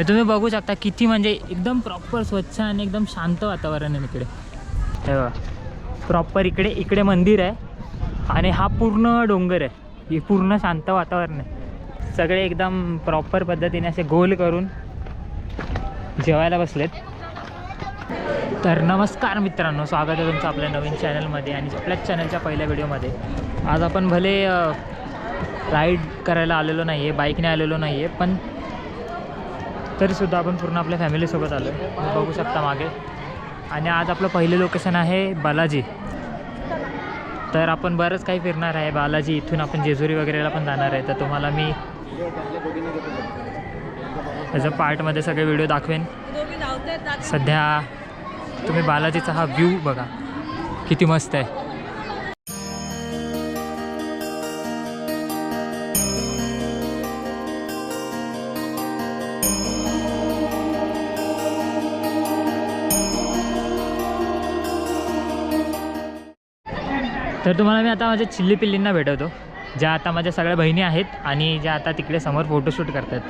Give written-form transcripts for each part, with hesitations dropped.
हे तुम्ही बघू शकता किती म्हणजे एकदम प्रॉपर स्वच्छ आणि एकदम शांत वातावरण आहे इकडे. हे बघा प्रॉपर इकडे मंदिर आहे आणि हा पूर्ण डोंगर आहे. हे पूर्ण शांत वातावरण आहे. सगळे एकदम प्रॉपर पद्धतीने असे गोल करून जेवायला बसलेत. तर नमस्कार मित्रांनो, स्वागत आहे तुमचं आपल्या नवीन चॅनलमध्ये आणि आपल्याच चॅनलच्या पहिल्या व्हिडिओमध्ये. आज आपण भले राईड करायला आलेलो नाही आहे, बाईकने आलेलो नाही आहे, पण तरीसुद्धा आपण पूर्ण आपल्या फॅमिलीसोबत आलो आहे. बघू शकता मागे. आणि आज आपलं पहिलं लोकेशन आहे बालाजी. तर आपण बरंच काही फिरणार आहे बालाजी. इथून आपण जेजुरी वगैरेला पण जाणार आहे. तर तुम्हाला मी त्याच्या पार्टमध्ये सगळे व्हिडिओ दाखवेन. सध्या तुम्ही बालाजीचा हा व्ह्यू बघा किती मस्त आहे. तर तुम्हाला मी आता माझ्या चिल्ली पिल्लींना भेटवतो, ज्या आता माझ्या सगळ्या बहिणी आहेत आणि ज्या आता तिकडे समोर फोटोशूट करतात.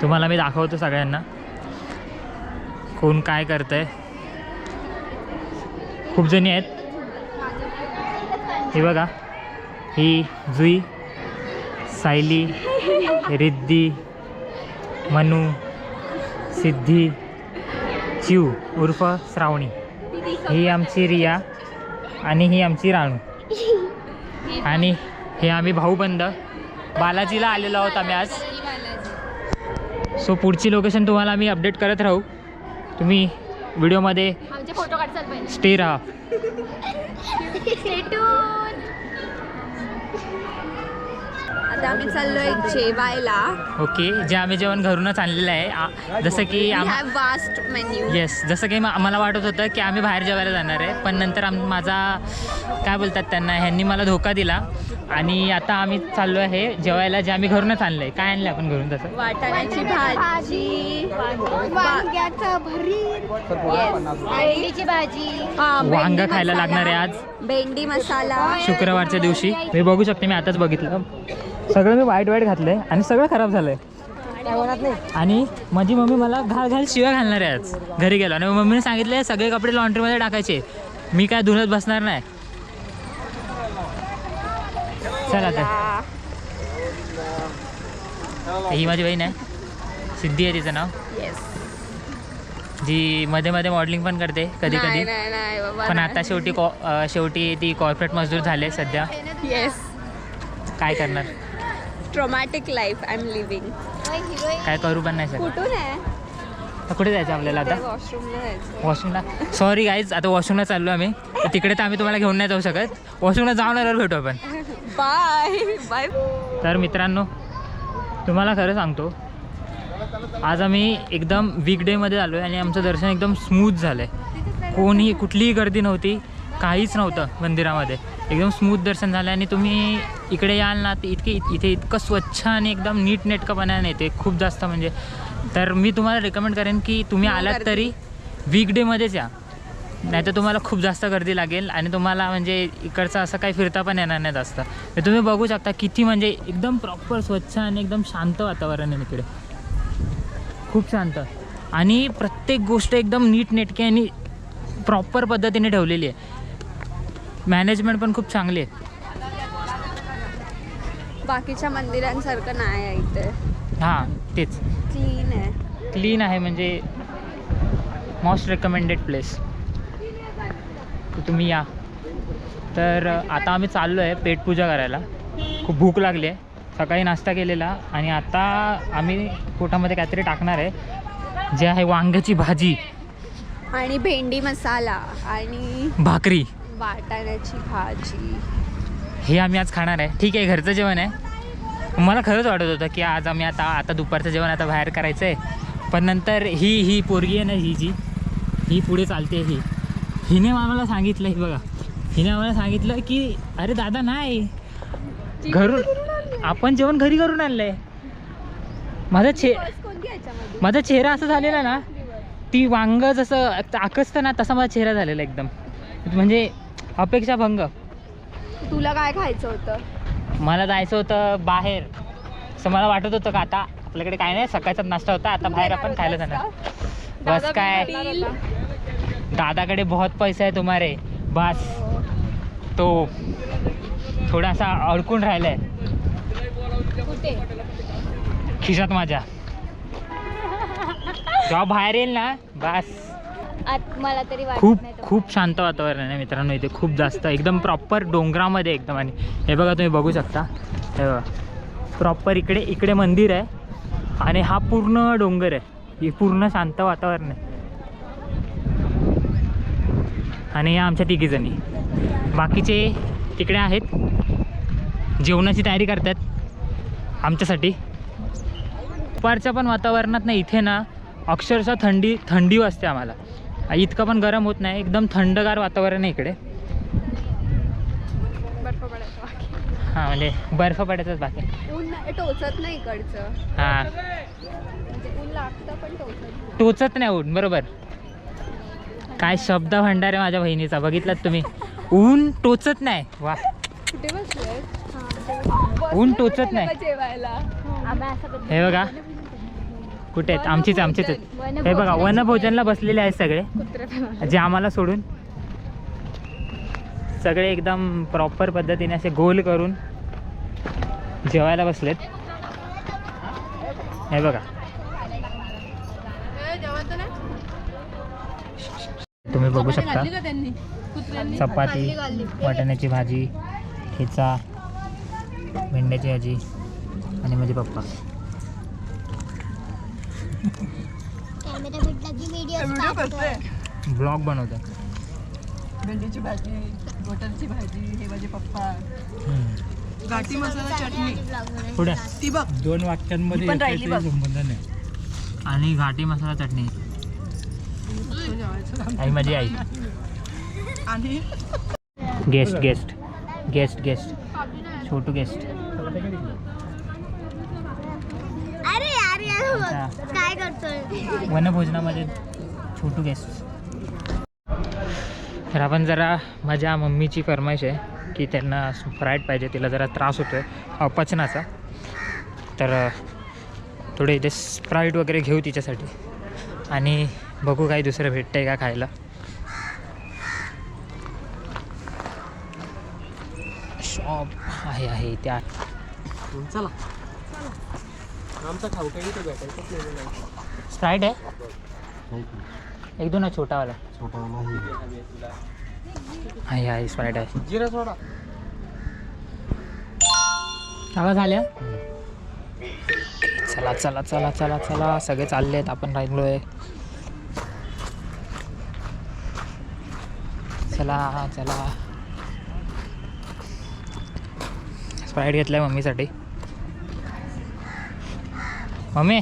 तुम्हाला मी दाखवतो सगळ्यांना कोण काय करतं आहे. खूप जणी आहेत. हे बघा, ही जुई, सायली, रिद्धी, मनू, सिद्धी, चिव उर्फ श्रावणी, ही आमची रिया आणि ही आमची राणू. आणि हे आम्ही भाऊबंद बालाजीला आलेलो आहोत आम्ही आज. सो पुढची लोकेशन तुम्हाला आम्ही अपडेट करत राहू. तुम्ही व्हिडिओमध्ये स्टे राहा. आता आम्ही चाललोय जेवायला. ओके, जे आम्ही जेवण घरूनच आणलेलं आहे. जसं की वास्ट मेन्यू. येस, जसं की आम्हाला वाटत होतं की आम्ही बाहेर जेवायला जाणार आहे, पण नंतर माझा काय बोलतात त्यांना, ह्यांनी मला धोका दिला आणि आता आम्ही चाललो आहे जेवायला जे आम्ही घरूनच आणलं आहे. काय आणलं आपण घरून? तसं वाटाण्याची भाजी, वांग्याचं भरीत, भेंडीची भाजी, वांग खायला लागणार आहे आज, भेंडी मसाला शुक्रवारच्या दिवशी. मी बघू शकते, मी आताच बघितलं सगळं. मी वाईट घातलं आहे आणि सगळं खराब झालं आहे. आणि माझी मम्मी मला घाल शिव्या घालणार आहे आज घरी गेलो. आणि मम्मीने सांगितलं सगळे कपडे लॉन्ड्रीमध्ये टाकायचे, मी काय धुण्यात बसणार नाही. चला आता, ही माझी बहीण आहे, सिद्धी आहे तिचं नाव, जी मध्ये मध्ये मॉडेलिंग पण करते कधी कधी. पण आता शेवटी ती कॉर्पोरेट मजदूर झाले सध्या. काय करणार, traumatic life I am living. काय करू पण नाही सर. कुठून आहे? कुठे जायचं आपल्याला आता? वॉशरूमला जायचं. वॉशरूमला? सॉरी गाईज, आता वॉशरूमला चाललो आम्ही. तिकडे तर आम्ही तुम्हाला घेऊन नाही जाऊ शकत. वॉशरूमला जाऊन आल्यावर भेटू आपण. Bye bye. तर मित्रांनो, तुम्हाला खरं सांगतो, आज आम्ही एकदम वीकडेमध्ये आलो आहे आणि आमचं दर्शन एकदम स्मूथ झालं आहे. कोणीही कुठलीही गर्दी नव्हती, काहीच नव्हतं मंदिरामध्ये. एकदम स्मूथ दर्शन झालं. आणि तुम्ही इकडे याल ना, ते इथे इतकं स्वच्छ आणि एकदम नीट नेटकंपणाने येते खूप जास्त म्हणजे. तर मी तुम्हाला रेकमेंड करेन की तुम्ही आलात तरी वीकडेमध्येच या, नाही तर तुम्हाला खूप जास्त गर्दी लागेल आणि तुम्हाला म्हणजे इकडचं असं काही फिरता पण येणार नाही जास्त. तर तुम्ही बघू शकता किती म्हणजे एकदम प्रॉपर स्वच्छ आणि एकदम शांत वातावरण आहे इकडे. खूप शांत आणि प्रत्येक गोष्ट एकदम नीट नेटकी आणि प्रॉपर पद्धतीने ठेवलेली आहे. मॅनेजमेंट पण खूप चांगली आहे. बाकीच्या मंदिरांसारखं नाही आहे इथे. हां तेच, क्लीन आहे. क्लीन आहे म्हणजे मोस्ट रेकमेंडेड प्लेस. तर तुम्ही या. तर आता आम्ही चाललो आहे पेटपूजा करायला. खूप भूक लागली आहे. सकाळी नाश्ता केलेला आणि आता आम्ही पोटामध्ये काहीतरी टाकणार आहे, जे आहे वांग्याची भाजी आणि भेंडी मसाला आणि भाकरी, वाटाण्याची भाजी. हे आम्ही आज खाणार आहे. ठीक आहे, घरचं जेवण आहे. मला खरंच वाटत होतं की आज आम्ही आता दुपारचं जेवण आता बाहेर करायचं आहे. पण नंतर ही पोरगी आहे ना, ही पुढे चालते. हिने आम्हाला सांगितलं, ही बघा, हिने आम्हाला सांगितलं की अरे दादा नाही, घरून आपण जेवण घरी करून आणलं आहे. माझा चेहरा असं झालेला ना, ती वांग जसं आकसतं ना तसा माझा चेहरा झालेला एकदम, म्हणजे अपेक्षाभंग. तुला काय खायचं होतं? मला जायचं होतं बाहेर. असं मला वाटत होतं का आता आपल्याकडे काय नाही, सकाळचा नाश्ता होता, आता बाहेर आपण खायला जाणार. बस काय, दादाकडे बहुत पैसा आहे तुम्हारे, बस तो थोडासा अडकून राहिलाय कुठे? खिशात माझ्या. जेव्हा बाहेर येईल ना बस. मला तरी खूप खूप शांत वातावरण आहे मित्रांनो इथे, खूप जास्त एकदम प्रॉपर डोंगरामध्ये एकदम. आणि हे बघा तुम्ही बघू शकता, हे बघा प्रॉपर इकडे मंदिर आहे आणि हा पूर्ण डोंगर आहे. हे पूर्ण शांत वातावरण आहे. आणि या आमच्या तिघीजणी, बाकीचे तिकडे आहेत, जेवणाची तयारी करतात आमच्यासाठी. दुपारच्या पण वातावरणात ना इथे ना अक्षरशः थंडी वाजते आम्हाला. इतकं पण गरम होत नाही, एकदम थंडगार वातावरण आहे इकडे. बर्फ पडायचं बाकी. हां म्हणजे बर्फ पडायचाच बाकी. ऊन टोचत नाही इकडचं, हां म्हणजे ऊन लागतं पण टोचत नाही. टोचत नाही ऊन, बरोबर. काय शब्द भंडार आहे माझ्या बहिणीचा, बघितलात तुम्ही. ऊन टोचत नाही, वा. कुठे बसलोय? ऊन टोचत नाही. जेवायला हे बघा कुठे आहेत, आमचीच आहेत. हे बघा वनभोजनला बसलेले आहेत सगळे, जे आम्हाला सोडून. सगळे एकदम प्रॉपर पद्धतीने असे गोल करून जेवायला बसलेत. हे बघा तुम्ही बघू शकता, चपाती, वाटाण्याची भाजी, ठेचा, भेंड्याची भाजी आणि माझे पप्पा. ब्लॉग बनवतात. भेंडीची भाजी, बटरची भाजी, हे माझे पप्पा. घाटी मसाला चटणी पुढे ती बघ, 2 वाक्यांमध्ये पण राहिली येते ते बघ. संबंध नाही. आणि घाटी मसाला चटणी. आई माझी आई. आणि गेस्ट गेस्ट गेस्ट गेस्ट छोटू गेस्ट. काय करतोय? वनभोजनामध्ये छोटू गेस्ट. तर आपण जरा, माझ्या मम्मीची फरमाईश आहे की त्यांना स्प्राईट पाहिजे, तिला जरा त्रास होतो आहे अपचनाचा. तर थोडे इथे स्प्राईट वगैरे घेऊ तिच्यासाठी आणि बघू काही दुसरं भेटतं आहे का खायला. शॉप आहे त्या. चला आमचा खाऊ काही तर भेटायचंच नाही. स्प्राईट आहे एक दोन छोटावाला. आहे स्प्राईट आहे. जिरा सोडा सगळं झाल्या. चला चला चला चला चला सगळे चालले आहेत, आपण राहिलो आहे. चला चला. स्प्राईट घेतलाय मम्मीसाठी. मम्मी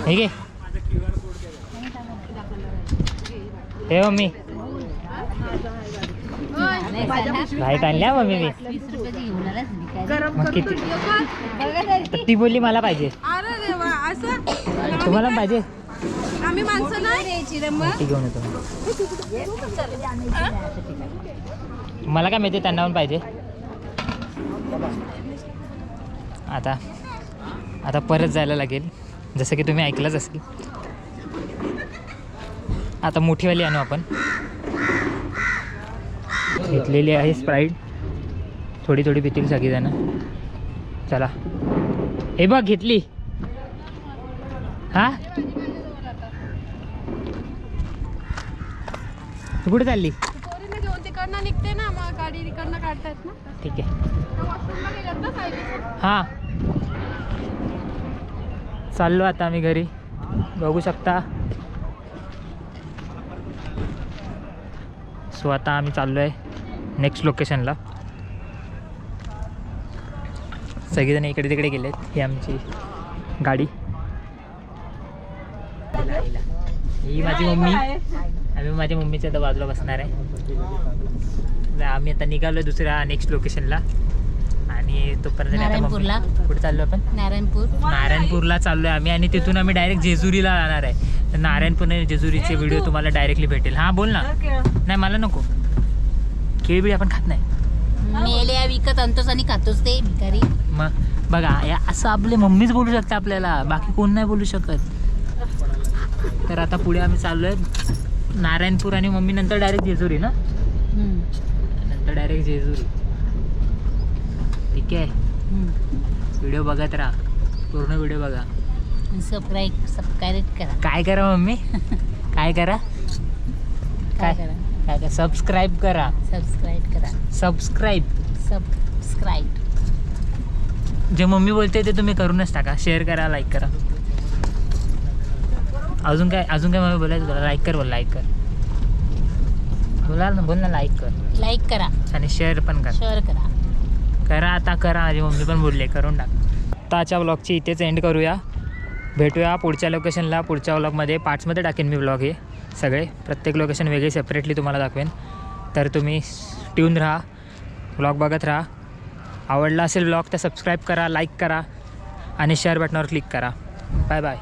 हे घे. हे मम्मी लाईट आणल्या मम्मी मी. मग किती ती बोलली मला पाहिजे. अरे देवा, असं तुम्हाला पाहिजे? आम्ही माणसं नाही द्यायची रे मग. ती घेऊन येतो. मला काय माहिती, त्यांना पण पाहिजे. आता परत जायला लागेल, जसं की तुम्ही ऐकलंच असेल. आता मोठीवाली आणू आपण. घेतलेली आहे स्प्राईट, थोडी थोडी पितील सगळीजण. चला हे बघ घेतली. हा तू कुठे चालली? पोरीने घेऊन तिकडनं निघते ना, मग गाडी तिकडनं काढतायत ना. ठीक आहे. वॉशरूमला गेल्यात ना सायलीचं. हां चाललो आता आम्ही घरी. बघू शकता. सो आता आम्ही चाललो आहे नेक्स्ट लोकेशनला. सगळेजण इकडे तिकडे गेलेत. ही आमची गाडी, ही माझी मम्मी. आम्ही माझ्या मम्मीच्या आता बाजूला बसणार आहे. आम्ही आता निघालो आहे दुसऱ्या नेक्स्ट लोकेशनला. आणि तोपर्यंत नारायणपूरला. कुठे चाललो आपण? नारायणपूरला चाललो आहे आम्ही. आणि तिथून आम्ही डायरेक्ट जेजुरीला जाणार आहे. तर नारायणपूर आणि जेजुरीचे व्हिडिओ तुम्हाला डायरेक्टली भेटेल. हां बोल ना. नाही मला नको, केळी बिळी आपण खात नाही. मेल्या विकत आणतोस आणि खातोस ते भिकारी. मग बघा या असं आपली मम्मीच बोलू शकते आपल्याला, बाकी कोण नाही बोलू शकत. तर आता पुढे आम्ही चाललो आहे नारायणपूर आणि मम्मी नंतर डायरेक्ट जेजुरी ना, नंतर डायरेक्ट जेजुरी. ठीक आहे, व्हिडिओ बघत राहा, पूर्ण व्हिडिओ बघा. सबस्क्राईब करा. काय करा मम्मी, काय करा, काय करा? काय करा, सबस्क्राईब करा. सबस्क्राईब करा. Subscribe subscribe. जे मम्मी बोलते ते तुम्ही करूनच टाका. शेअर करा, लाईक करा. अजून काय मम्मी बोलायचं तुला? लाईक कर, बोल लाईक कर, बोल ना लाईक कर. लाईक करा. आणि शेअर पण कर. शेअर करा. करा आता करा, माझी मम्मी पण बोलले करून टाक. आताच्या व्लॉगची इथेच एंड करूया. भेटूया पुढच्या लोकेशनला. पुढच्या व्लॉगमध्ये पार्ट्समध्ये टाकेन मी व्लॉग हे सगळे. प्रत्येक लोकेशन वेगळे सेपरेटली तुम्हाला दाखवेन. तर तुम्ही ट्यून राहा, व्लॉग बघत राहा. आवडला असेल व्लॉग तर सबस्क्राईब करा, लाईक करा आणि शेअर बटनावर क्लिक करा. Bye bye.